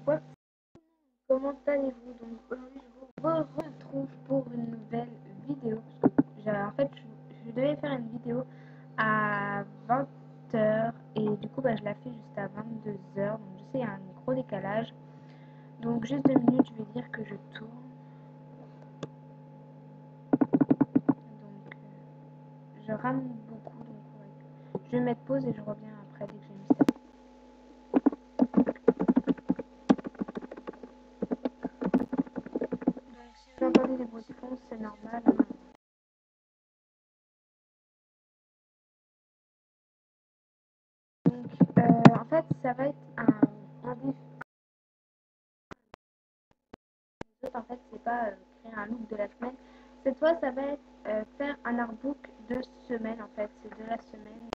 quoi, comment allez-vous? Donc aujourd'hui je vous retrouve pour une nouvelle vidéo. En fait je devais faire une vidéo à 20h et du coup je la fais juste à 22h. Donc je sais il y a un gros décalage. Donc juste 2 minutes, je vais dire que je tourne. Donc je rame beaucoup, donc ouais. Je vais mettre pause et je reviens après dès que j'ai mis ça. Donc si vous entendez des bruits de fond, c'est normal. Hein. Donc en fait ça va être un défi. En fait c'est pas créer un look de la semaine. Cette fois ça va être faire un artbook de semaine en fait. C'est de la semaine.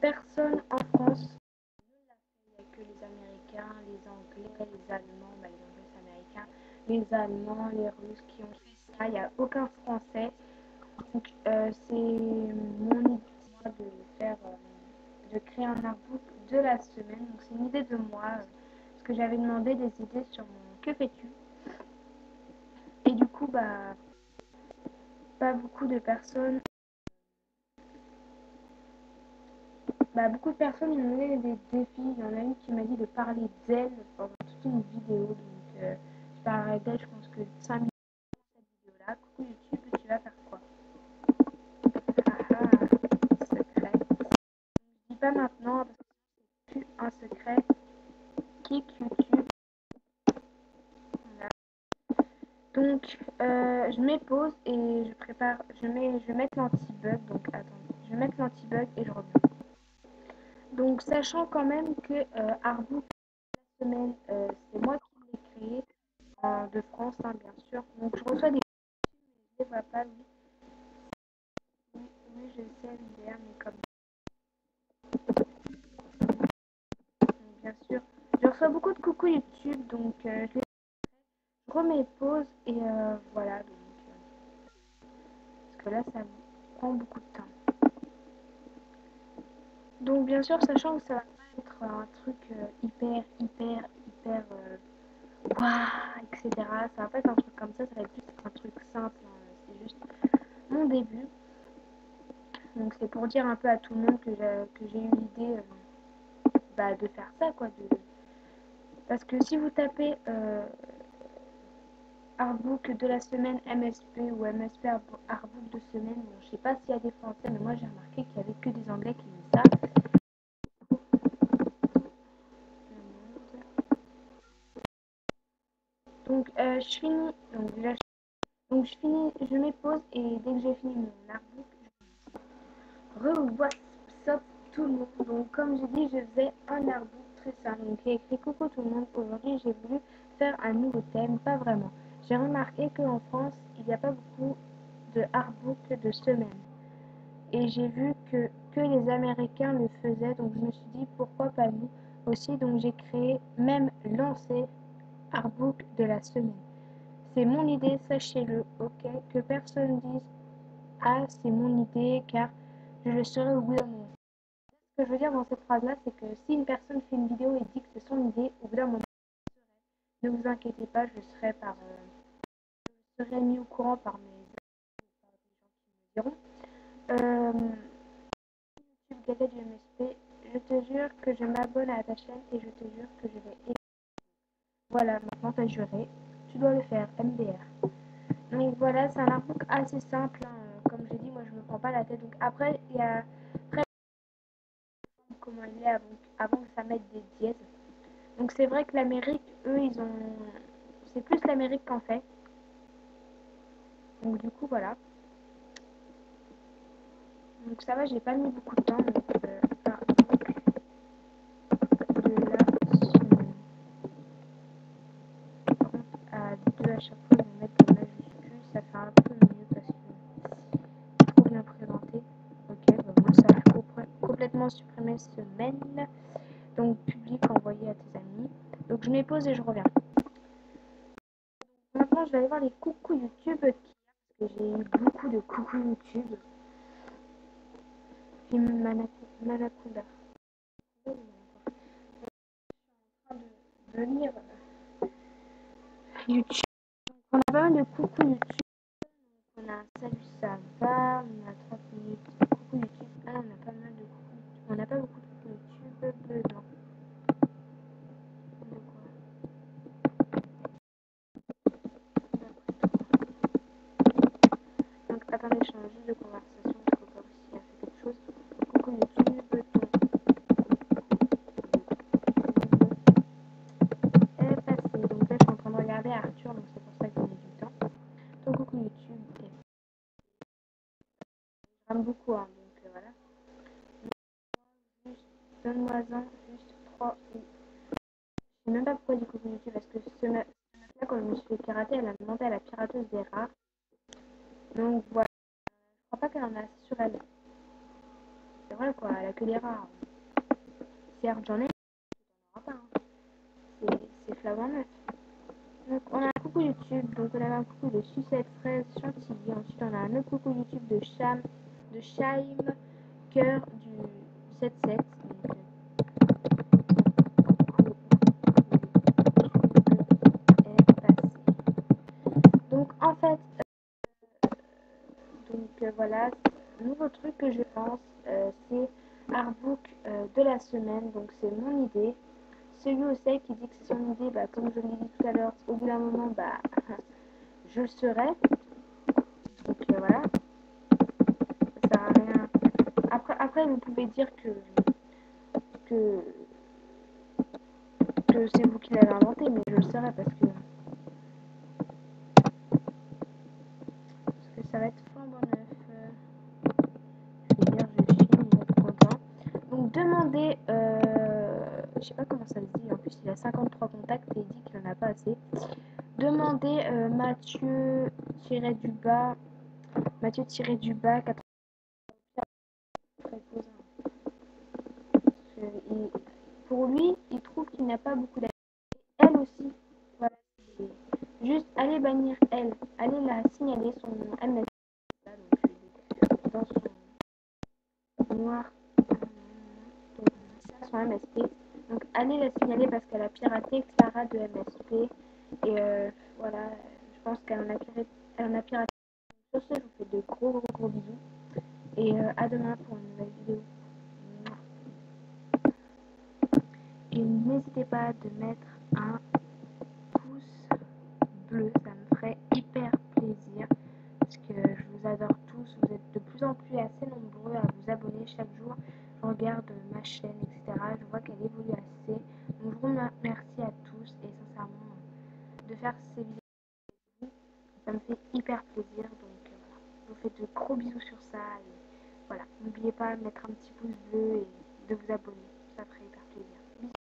Personne en France ne l'a fait. Il n'y a que les Américains, les Anglais, les Allemands, les Anglais c'est américain, les Allemands, les Russes qui ont fait ça. Il n'y a aucun Français. Donc c'est mon idée de faire, de créer un artbook de la semaine. Donc c'est une idée de moi parce que j'avais demandé des idées sur mon que fais-tu. Et du coup pas beaucoup de personnes. Beaucoup de personnes m'ont donné des défis. Il y en a une qui m'a dit de parler d'elle pendant toute une vidéo. Donc, je parlerai d'elle, je pense que 5 minutes dans cette vidéo-là. Coucou YouTube, tu vas faire quoi? Ah, secret. Je dis pas maintenant parce que c'est plus un secret. Kick YouTube. Voilà. Donc, je mets pause et je prépare. Je vais mettre l'anti-bug. Donc, attendez. Je vais mettre l'anti-bug et je reviens. Donc, sachant quand même que Artbook semaine, c'est moi qui l'ai créé de France, hein, bien sûr. Donc je reçois des je les vois pas, oui. Oui, je sais, MDR, mais comme donc, bien sûr. Je reçois beaucoup de coucou YouTube, donc je remets pause et voilà. Donc, parce que là, ça me prend beaucoup de temps. Donc bien sûr, sachant que ça va pas être un truc hyper waouh, etc. Ça va pas être un truc comme ça va être juste un truc simple. Hein. C'est juste mon début. Donc c'est pour dire un peu à tout le monde que j'ai eu l'idée de faire ça, quoi. Parce que si vous tapez Artbook de la semaine MSP ou MSP Artbook de semaine, bon, je sais pas s'il y a des Français, mais moi j'ai remarqué qu'il y avait que des Anglais qui faisaient ça. Donc je finis. Donc je finis, je mets pause et dès que j'ai fini mon artbook, revois ça tout le monde. Donc comme j'ai dit, je faisais un artbook très simple. Donc j'ai écrit coucou tout le monde. Aujourd'hui j'ai voulu faire un nouveau thème, pas vraiment. J'ai remarqué qu'en France, il n'y a pas beaucoup de artbook de semaine. Et j'ai vu que les Américains le faisaient, donc je me suis dit pourquoi pas nous aussi. Donc j'ai créé, même lancé artbook de la semaine. C'est mon idée, sachez-le, ok? Que personne dise ah c'est mon idée car je le serai au bout d'un moment. Ce que je veux dire dans cette phrase-là, c'est que si une personne fait une vidéo et dit que c'est son idée, au bout d'un moment, ne vous inquiétez pas, je serai mis au courant par mes gens qui me diront. YouTube Gadget du MSP, je te jure que je m'abonne à ta chaîne et je te jure que je vais. Voilà, maintenant t'as juré, tu dois le faire, MDR. Donc voilà, c'est un artbook assez simple, hein. Comme j'ai dit, moi je me prends pas la tête. Donc après, il y a comment il est avant que ça mette des dièses. Donc c'est vrai que l'Amérique, eux, ils ont. C'est plus l'Amérique qu'en fait. Donc du coup, voilà. Donc ça va, j'ai pas mis beaucoup de temps. Donc, de la semaine. Par contre, à 2 à chaque fois, ils vont mettre des majuscules. Ça fait un peu mieux parce que c'est trop bien présenté. Ok, moi ça a complètement supprimé semaine. Donc public envoyé à tes amis. Donc je mets pause et je reviens. Maintenant, je vais aller voir les coucou YouTube parce que j'ai eu beaucoup de coucou YouTube. Puis Manaconda. Je suis en train de veux lire YouTube. On a pas mal de coucou YouTube. On a salut, ça va. On a 30 minutes. Coucou YouTube. Ah, on a pas mal de coucou. On n'a pas beaucoup de coucou YouTube. Non. De quoi? Donc, attendez, je change juste de conversation. Parce qu'au cas où s'il a fait quelque chose. Coucou YouTube. Est passé. Donc là, je suis en train de regarder Arthur. Donc, c'est pour ça que j'ai du temps. Donc, coucou YouTube. Et j'aime beaucoup. Hein, donc, voilà. Juste, donne-moi-en juste 3 ou je sais même pas pourquoi du coucou YouTube, parce que ce meuf-là, quand je me suis fait pirater, elle a demandé à la pirateuse des rats. Donc voilà, je crois pas qu'elle en a assez sur elle. C'est vrai quoi, elle a que des rats. Certes, j'en ai, mais pas. Hein. C'est flagrant neuf. Donc on a un coucou YouTube, donc on a un coucou de Sucette Fraise Chantilly. Ensuite on a un autre coucou YouTube de Shaim, Cœur du 77. Donc en fait, voilà, nouveau truc que je pense, c'est Artbook de la semaine, donc c'est mon idée. Celui aussi qui dit que c'est son idée, bah, comme je l'ai dit tout à l'heure, au bout d'un moment, bah, je le serai. Donc voilà, ça sert à rien. Après, vous pouvez dire que, que c'est vous qui l'avez inventé, mais je le serai parce que ça va être flambant neuf. Je vais dire, je chine, il va être content. Donc demandez, je sais pas comment ça se dit, en plus il a 53 contacts et il dit qu'il en a pas assez. Demandez Mathieu-du-bas, Mathieu-du-bas 80. Pour lui, il trouve qu'il n'a pas beaucoup d'amis. Elle aussi, voilà. Juste allez bannir elle, allez la signaler son MS dans son noir, donc son MSP. Donc allez la signaler parce qu'elle a piraté Clara de MSP et voilà, je pense qu'elle en a piraté. Sur ce, je vous fais de gros bisous et à demain pour une nouvelle vidéo. Et n'hésitez pas de mettre un pouce bleu, ça me ferait hyper plaisir parce que je vous adore tous, vous êtes de plus en plus assez nombreux à vous abonner chaque jour. Je regarde ma chaîne, etc. Je vois qu'elle évolue assez. Donc je vous remercie à tous et sincèrement de faire ces vidéos, ça me fait hyper plaisir. Donc voilà, je vous fais de gros bisous sur ça et voilà, n'oubliez pas de mettre un petit pouce bleu et de vous abonner, ça ferait hyper plaisir.